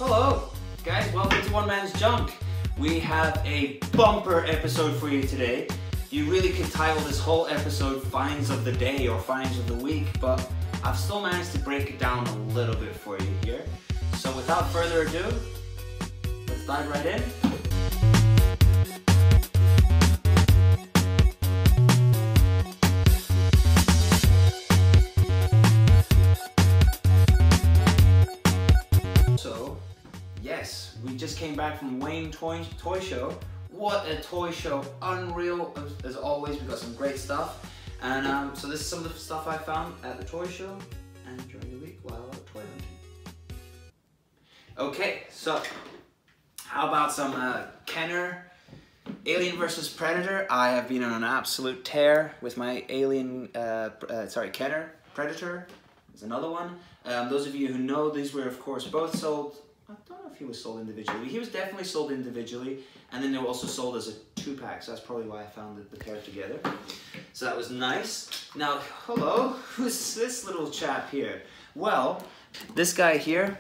Hello, guys. Welcome to One Man's Junk. We have a bumper episode for you today. You really could title this whole episode Finds of the Day or Finds of the Week, but I've still managed to break it down a little bit for you here. So without further ado, let's dive right in. So, yes, we just came back from Wayne Toy Show. What a toy show, unreal as always. We got some great stuff, and so this is some of the stuff I found at the toy show and during the week while out toy hunting. Okay, so how about some Kenner Alien vs Predator? I have been on an absolute tear with my Alien, Kenner Predator. There's another one. Those of you who know, these were of course both sold. I don't know if he was sold individually. He was definitely sold individually, and then they were also sold as a 2-pack, so that's probably why I found the pair together. So that was nice. Now, hello, who's this little chap here? Well, this guy here,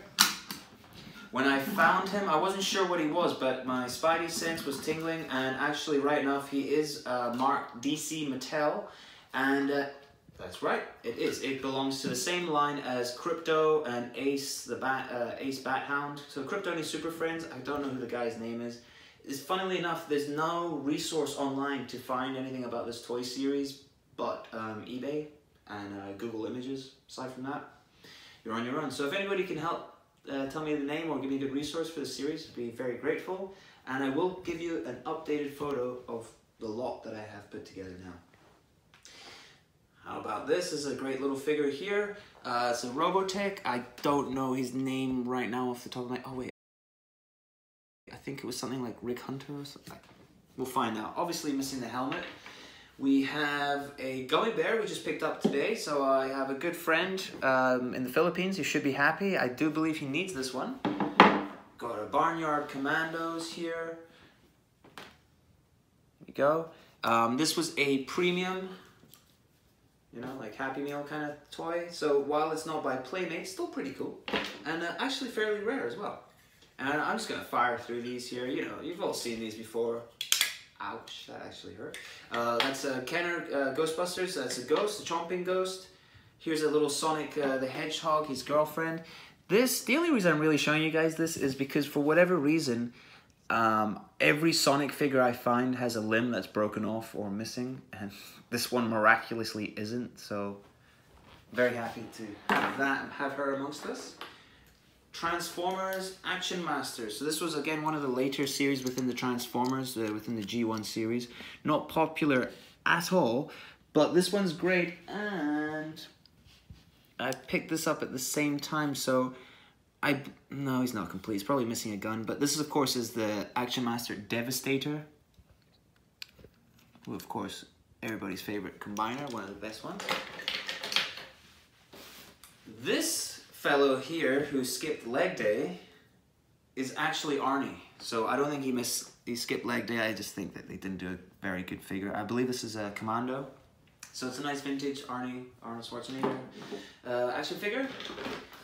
when I found him, I wasn't sure what he was, but my spidey sense was tingling, and actually, right enough, he is marked DC Mattel, and that's right, it is. It belongs to the same line as Krypto and Ace, Ace Bat Hound. So Krypto and his Super Friends, I don't know who the guy's name is. Funnily enough, there's no resource online to find anything about this toy series but eBay and Google Images. Aside from that, you're on your own. So if anybody can help tell me the name or give me a good resource for the series, I'd be very grateful. And I will give you an updated photo of the lot that I have put together now. How about this? This is a great little figure here. It's a Robotech. I don't know his name right now off the top of my... Oh wait. I think it was something like Rick Hunter or something. We'll find out. Obviously missing the helmet. We have a gummy bear we just picked up today. So I have a good friend in the Philippines who should be happy. I do believe he needs this one. Got a Barnyard Commandos here. There we go. This was a premium, you know, like Happy Meal kind of toy. So while it's not by Playmate, still pretty cool. And actually fairly rare as well. And I'm just gonna fire through these here. You know, you've all seen these before. Ouch, that actually hurt. That's a Kenner Ghostbusters. That's a ghost, a chomping ghost. Here's a little Sonic the Hedgehog, his girlfriend. The only reason I'm really showing you guys this is because for whatever reason, every Sonic figure I find has a limb that's broken off or missing, and this one miraculously isn't, so very happy to have that and have her amongst us. Transformers Action Masters. So this was again one of the later series within the Transformers, within the G1 series. Not popular at all, but this one's great, and I picked this up at the same time, so no, he's not complete. He's probably missing a gun, but this is, of course, is the Action Master Devastator, who, of course, everybody's favorite combiner, one of the best ones. This fellow here who skipped leg day is actually Arnie. So I don't think he skipped leg day. I just think that they didn't do a very good figure. I believe this is a Commando. So it's a nice vintage Arnold Schwarzenegger action figure.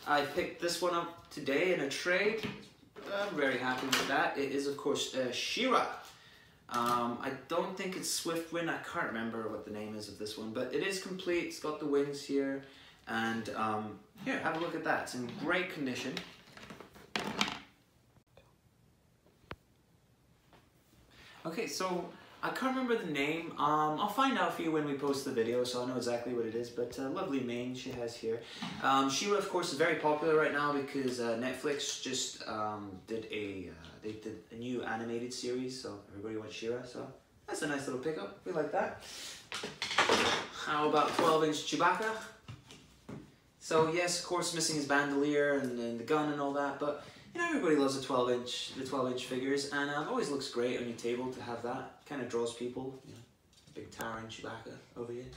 I picked this one up today in a trade. I'm very happy with that. It is, of course, She-Ra. I don't think it's Swiftwind. I can't remember what the name is of this one, but it is complete. It's got the wings here. And here, have a look at that. It's in great condition. Okay, so I can't remember the name. I'll find out for you when we post the video, so I know exactly what it is, but lovely mane she has here. She-Ra, of course, is very popular right now because Netflix just did a new animated series, so everybody wants She-Ra, so that's a nice little pickup. We like that. How about 12-inch Chewbacca? So yes, of course, missing his bandolier and the gun and all that, but you know, everybody loves the 12-inch figures, and it always looks great on your table to have that. Kind of draws people, you know, big towering Chewbacca over here.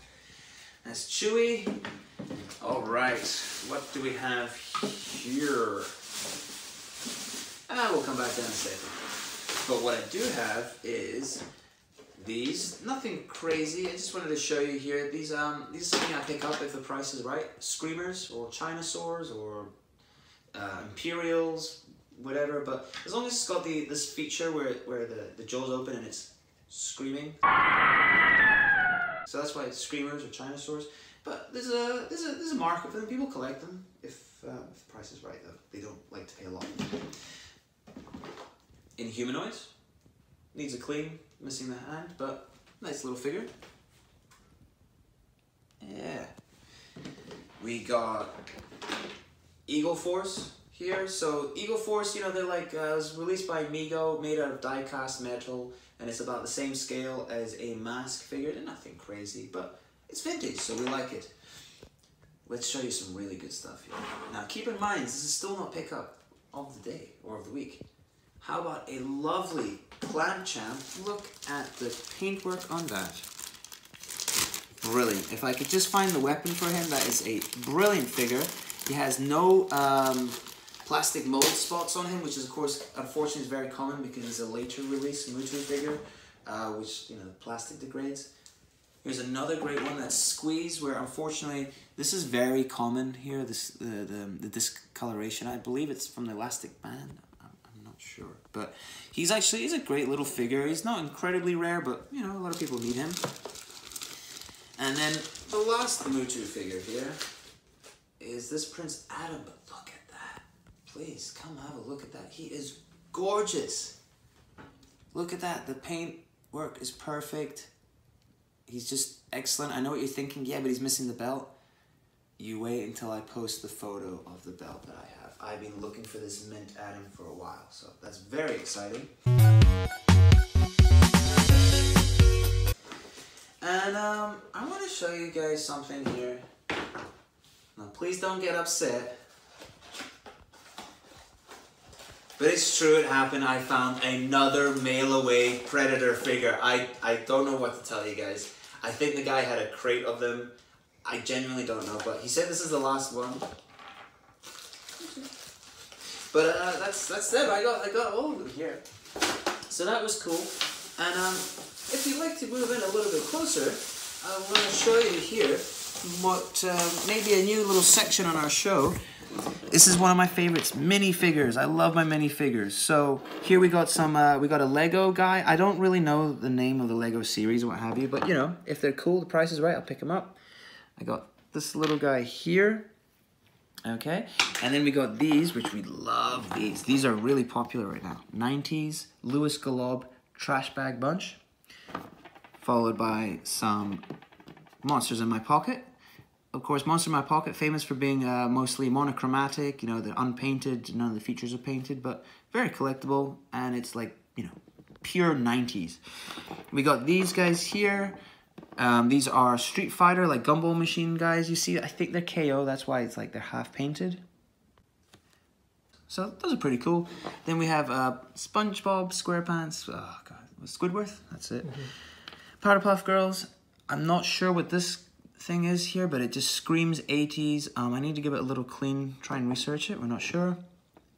That's Chewie. All right, what do we have here? We'll come back to that in a second. But what I do have is these, nothing crazy. I just wanted to show you here. These are something I pick up if the price is right. Screamers or Chinosaurs or Imperials, whatever, but as long as it's got this feature where the jaw's open and it's screaming. So that's why it's screamers or Chinosaurs. But there's a market for them. People collect them if the price is right, though. They don't like to pay a lot. In humanoids, needs a clean, missing the hand, but nice little figure. Yeah. We got Eagle Force here. So Eagle Force, you know, they're like, it was released by Mego, made out of die-cast metal, and it's about the same scale as a mask figure. They're nothing crazy, but it's vintage, so we like it. Let's show you some really good stuff here. Now keep in mind, this is still not pickup of the day or of the week. How about a lovely Clamp-Champ? Look at the paintwork on that. Brilliant. If I could just find the weapon for him, that is a brilliant figure. He has no plastic mold spots on him, which is, of course, unfortunately is very common because it's a later release Mutu figure, which, you know, plastic degrades. Here's another great one, that's Squeeze, where unfortunately this is very common here. The discoloration. I believe it's from the elastic band. I'm not sure, but he's a great little figure. He's not incredibly rare, but you know, a lot of people need him. And then the last Mutu figure here is this Prince Adam, but look at that. Please, come have a look at that. He is gorgeous. Look at that. The paint work is perfect. He's just excellent. I know what you're thinking. Yeah, but he's missing the belt. You wait until I post the photo of the belt that I have. I've been looking for this mint Adam for a while, so that's very exciting. And I want to show you guys something here. Now, please don't get upset. But it's true, it happened. I found another mail-away Predator figure. I don't know what to tell you guys. I think the guy had a crate of them. I genuinely don't know, but he said this is the last one. But that's them. I got all of them here. So that was cool. And if you'd like to move in a little bit closer, I want to show you here what maybe a new little section on our show. This is one of my favorites, minifigures. I love my minifigures. So here we got some, we got a Lego guy. I don't really know the name of the Lego series or what have you, but you know, if they're cool, the price is right, I'll pick them up. I got this little guy here. Okay, and then we got these, which we love these. These are really popular right now. 90s Louis Galob Trash Bag Bunch, followed by some Monsters in My Pocket. Of course, Monster in My Pocket, famous for being mostly monochromatic, you know, they're unpainted, none of the features are painted, but very collectible, and it's like, you know, pure 90s. We got these guys here. These are Street Fighter, like Gumball Machine guys. You see, I think they're KO, that's why it's like they're half painted. So those are pretty cool. Then we have SpongeBob SquarePants, oh god, Squidward, that's it. Powerpuff Girls, I'm not sure what this thing is here, but it just screams 80s. I need to give it a little clean, try and research it, we're not sure.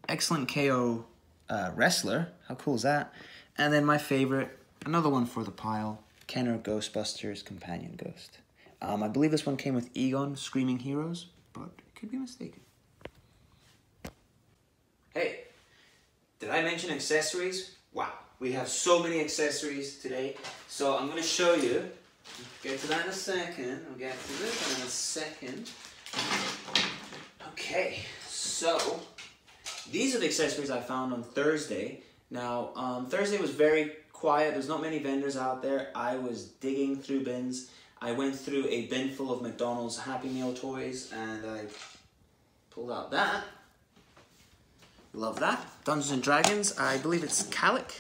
Excellent KO wrestler, how cool is that? And then my favorite, another one for the pile, Kenner Ghostbusters Companion Ghost. I believe this one came with Egon Screaming Heroes, but I could be mistaken. Hey, did I mention accessories? Wow, we have so many accessories today. So I'm going to show you. We'll get to that in a second. We'll get to this in a second. Okay, so these are the accessories I found on Thursday. Now, Thursday was very quiet. There's not many vendors out there. I was digging through bins. I went through a bin full of McDonald's Happy Meal toys and I pulled out that. Love that. Dungeons and Dragons. I believe it's Cabalik.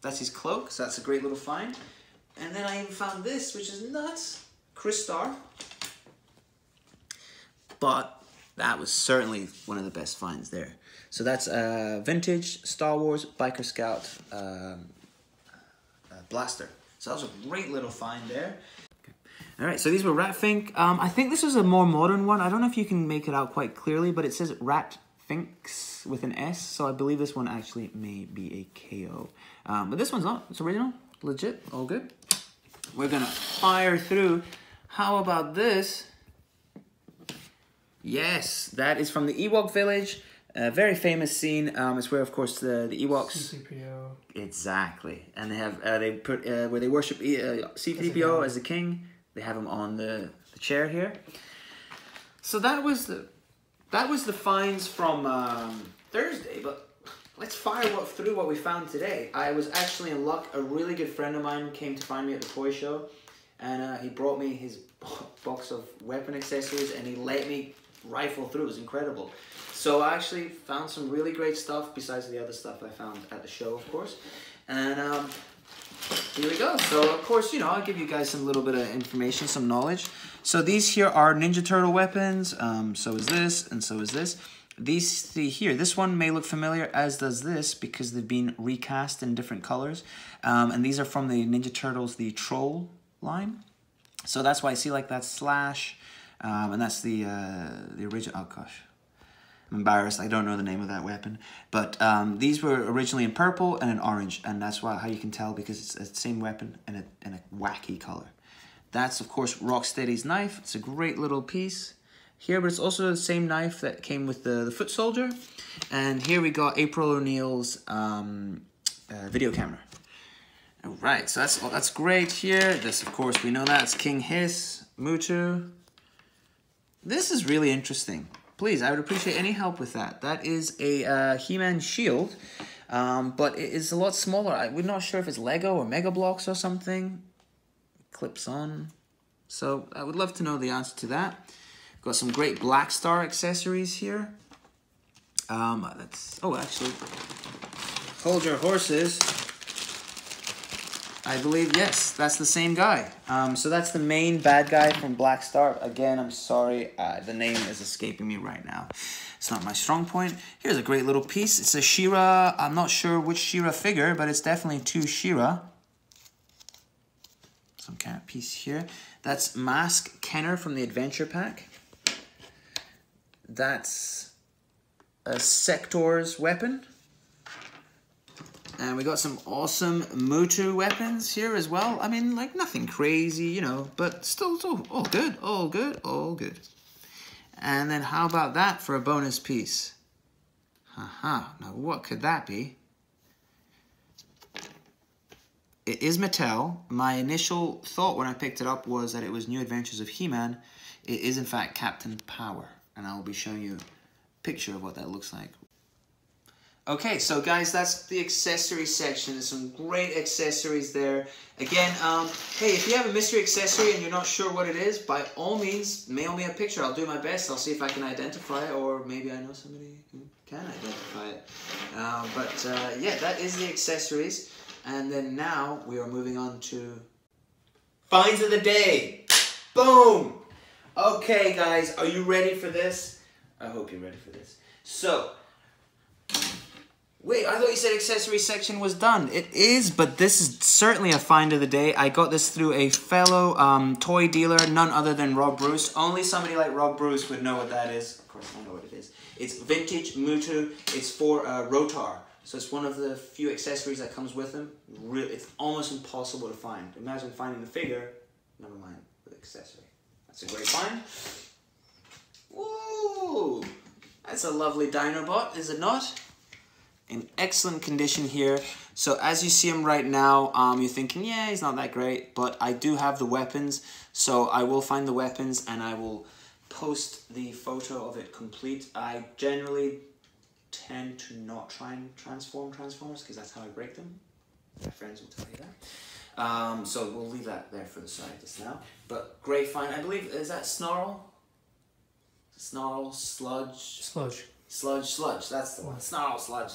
That's his cloak, so that's a great little find. And then I even found this, which is nuts. Crystar. But that was certainly one of the best finds there. So that's vintage Star Wars Biker Scout blaster. So that was a great little find there. Okay. All right, so these were Ratfink. I think this is a more modern one. I don't know if you can make it out quite clearly, but it says Ratfinks with an S. So I believe this one actually may be a KO. But this one's not. It's original, legit, all good. We're gonna fire through. How about this? Yes, that is from the Ewok Village. A very famous scene. It's where, of course, the Ewoks. C-3PO. Exactly, and they have they put where they worship C-3PO as the king. They have him on the chair here. So that was the finds from Thursday. But let's fire through what we found today. I was actually in luck. A really good friend of mine came to find me at the toy show, and he brought me his box of weapon accessories, and he let me rifle through. It was incredible. So I actually found some really great stuff besides the other stuff I found at the show, of course. And here we go. So, of course, you know, I'll give you guys some little bit of information, some knowledge. So these here are Ninja Turtle weapons. So is this, and so is this. These three here, this one may look familiar, as does this, because they've been recast in different colors. And these are from the Ninja Turtles, the Troll line. So that's why I see like that slash, and that's the original. Oh gosh, I'm embarrassed. I don't know the name of that weapon, but these were originally in purple and in orange, and that's how you can tell, because it's the same weapon in a wacky color. That's of course Rocksteady's knife. It's a great little piece here, but it's also the same knife that came with the Foot Soldier. And here we got April O'Neil's video camera. All right, so that's great here. This, of course, we know that's King Hiss, Mutu. This is really interesting. Please, I would appreciate any help with that. That is a He-Man shield, but it is a lot smaller. We're not sure if it's Lego or Mega Bloks or something. Clips on. So I would love to know the answer to that. Got some great Black Star accessories here. Oh, actually, hold your horses. I believe, yes, that's the same guy. So that's the main bad guy from Black Star. Again, I'm sorry, the name is escaping me right now. It's not my strong point. Here's a great little piece. It's a She-Ra. I'm not sure which She-Ra figure, but it's definitely two She-Ra. Some kind of piece here. That's Mask Kenner from the Adventure Pack. That's a Sector's weapon. And we got some awesome Mutu weapons here as well. I mean, like, nothing crazy, you know, but still all good, all good, all good. And then how about that for a bonus piece? Now what could that be? It is Mattel. My initial thought when I picked it up was that it was New Adventures of He-Man. It is, in fact, Captain Power. And I will be showing you a picture of what that looks like. Okay, so guys, that's the accessory section. There's some great accessories there. Again, hey, if you have a mystery accessory and you're not sure what it is, by all means, mail me a picture. I'll do my best. I'll see if I can identify it, or maybe I know somebody who can identify it. Yeah, that is the accessories. And then now we are moving on to finds of the day. Boom! Okay, guys, are you ready for this? I hope you're ready for this. So, wait, I thought you said accessory section was done. It is, but this is certainly a find of the day. I got this through a fellow toy dealer, none other than Rob Bruce. Only somebody like Rob Bruce would know what that is. Of course, I know what it is. It's vintage Mutu. It's for Rotar. So it's one of the few accessories that comes with them. It's almost impossible to find. Imagine finding the figure, never mind the accessory. That's a great find. Woo! That's a lovely Dinobot, is it not? In excellent condition here. So as you see him right now, you're thinking, yeah, he's not that great, but I do have the weapons, so I will find the weapons and I will post the photo of it complete. I generally tend to not try and transform Transformers because that's how I break them. My friends will tell you that. So we'll leave that there for the side just now. But great find. I believe, is that Snarl? Snarl, Sludge? Sludge, that's the one. Snarl, Sludge.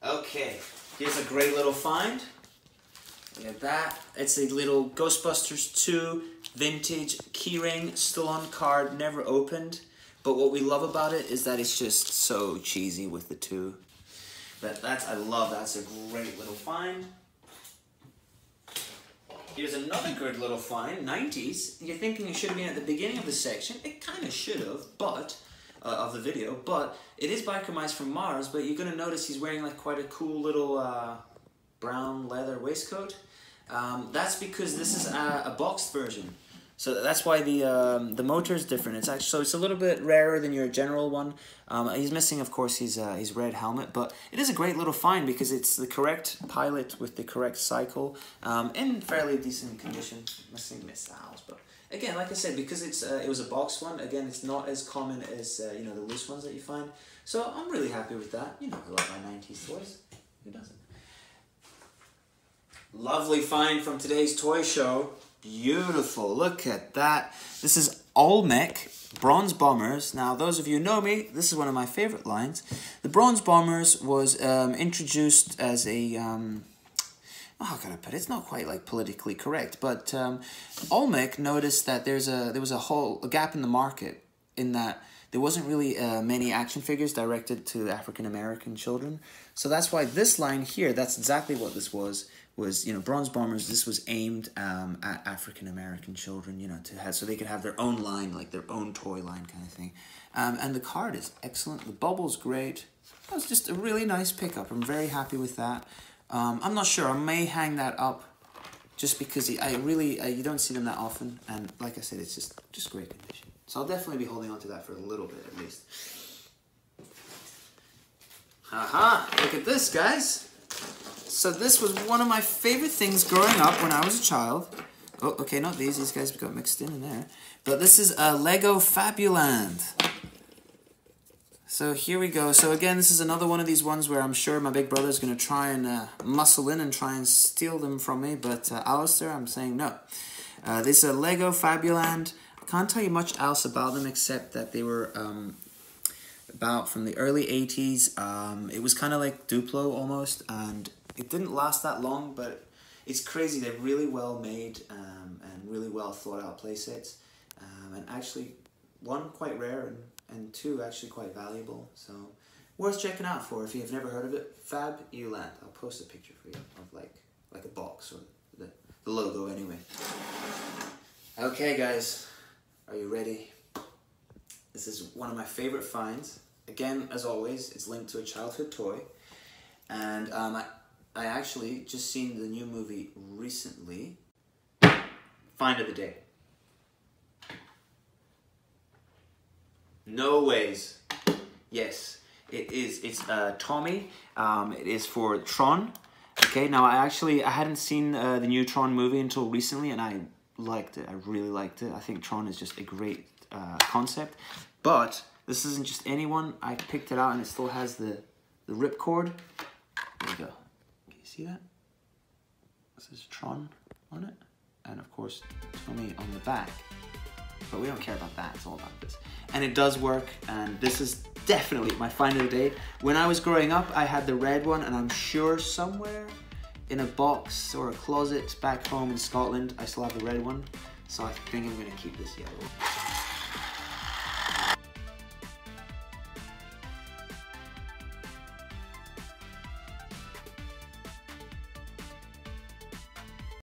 Okay, here's a great little find. Look at that. It's a little Ghostbusters 2 vintage keyring, still on card, never opened. But what we love about it is that it's just so cheesy with the 2. But I love that. That's a great little find. Here's another good little find, 90s. You're thinking it should have been at the beginning of the section. It kind of should have, but of the video. But it is Biker Mice from Mars. But you're gonna notice he's wearing like quite a cool little brown leather waistcoat. That's because this is a boxed version. So that's why the motor is different. It's actually, so it's a little bit rarer than your general one. He's missing, of course, his red helmet, but it is a great little find because it's the correct pilot with the correct cycle in fairly decent condition. Missing missiles, but again, like I said, because it was a box one. Again, it's not as common as you know, the loose ones that you find. So I'm really happy with that. You know, I love my 90s toys. Who doesn't? Lovely find from today's toy show. Beautiful, look at that. This is Olmec Bronze Bombers. Now, those of you who know me, this is one of my favorite lines. The Bronze Bombers was introduced as a, how can I put it? It's not quite like politically correct, but Olmec noticed that there was a gap in the market in that there wasn't really many action figures directed to African-American children. So that's why this line here, that's exactly what this was, you know, Bronze Bombers. This was aimed at African-American children, you know, so they could have their own line, like their own toy line kind of thing. And the card is excellent. The bubble's great. That was just a really nice pickup. I'm very happy with that. I'm not sure. I may hang that up just because you don't see them that often. And like I said, it's just great condition. So I'll definitely be holding on to that for a little bit at least. Haha, look at this, guys. So this was one of my favorite things growing up when I was a child. Oh, okay, not these. These guys got mixed in there. But this is a Lego Fabuland. So here we go. So again, this is another one of these ones where I'm sure my big brother's going to try and muscle in and try and steal them from me. But Alistair, I'm saying no. This is a Lego Fabuland. I can't tell you much else about them except that they were about from the early 80s. It was kind of like Duplo almost, and it didn't last that long, but it's crazy. They're really well made and really well thought out play sets. And actually, one, quite rare, and two, actually quite valuable. So, worth checking out for if you've never heard of it. Fabuland. I'll post a picture for you of like a box or the logo anyway. Okay, guys. Are you ready? This is one of my favorite finds. Again, as always, it's linked to a childhood toy. And I actually just seen the new movie recently. Find of the day. No ways. Yes, it is. It's Tommy. It is for Tron. Okay, now I hadn't seen the new Tron movie until recently, and I liked it. I really liked it. I think Tron is just a great concept. But this isn't just any one. I picked it out, and it still has the ripcord. There we go. Can you see that? This is Tron on it, and of course Tommy on the back. But we don't care about that. It's all about this. And it does work, and this is definitely my find of the day. When I was growing up, I had the red one, and I'm sure somewhere in a box or a closet back home in Scotland, I still have the red one. So I think I'm gonna keep this yellow.